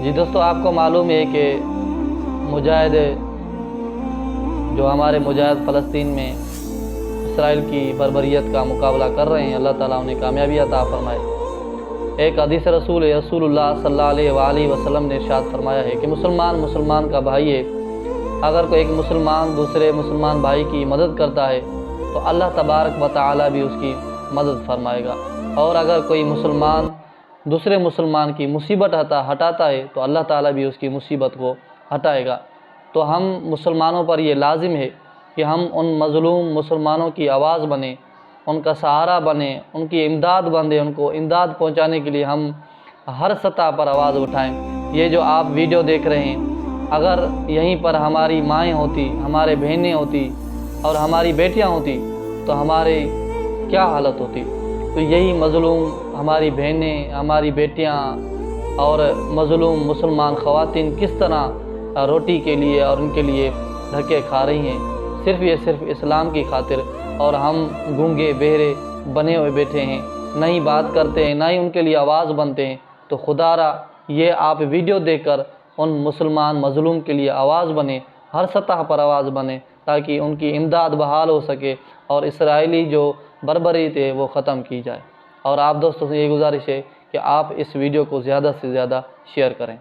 جی دوستو، آپ کو معلوم ہے کہ مجاہد جو ہمارے مجاہد فلسطین میں اسرائیل کی بربریت کا مقابلہ کر رہے ہیں، اللہ تعالیٰ انہیں کامیابی عطا فرمائے۔ ایک حدیث رسول اللہ صلی اللہ علیہ وآلہ وسلم نے ارشاد فرمایا ہے کہ مسلمان کا بھائی ہے۔ اگر کوئی ایک مسلمان دوسرے مسلمان بھائی کی مدد کرتا ہے تو اللہ تبارک و تعالیٰ بھی اس کی مدد فرمائے گا، اور اگر کوئی مسلمان دوسرے مسلمان کی مصیبت ہٹاتا ہے تو اللہ تعالیٰ بھی اس کی مصیبت کو ہٹائے گا۔ تو ہم مسلمانوں پر یہ لازم ہے کہ ہم ان مظلوم مسلمانوں کی آواز بنیں، ان کا سہارا بنیں، ان کی امداد بنیں، ان کو امداد پہنچانے کے لیے ہم ہر سطح پر آواز اٹھائیں۔ یہ جو آپ ویڈیو دیکھ رہے ہیں، اگر یہیں پر ہماری مائیں ہوتی، ہمارے بہنیں ہوتی اور ہماری بیٹیاں ہوتی تو ہماری کیا حالت ہوتی؟ تو یہی مظلوم ہماری بہنیں، ہماری بیٹیاں اور مظلوم مسلمان خواتین کس طرح روٹی کے لیے اور ان کے لیے دھکے کھا رہی ہیں، صرف اسلام کی خاطر، اور ہم گونگے بہرے بنے ہوئے بیٹھے ہیں، نہ ہی بات کرتے ہیں، نہ ہی ان کے لیے آواز بنتے ہیں۔ تو خدا را یہ آپ ویڈیو دیکھ کر ان مسلمان مظلوم کے لیے آواز بنے، ہر سطح پر آواز بنے، تاکہ ان کی امداد بحال ہو سکے اور اسرائیلی جو بربریت ہے وہ ختم کی جائے۔ اور آپ دوستوں سے یہ گزارش ہے کہ آپ اس ویڈیو کو زیادہ سے زیادہ شیئر کریں۔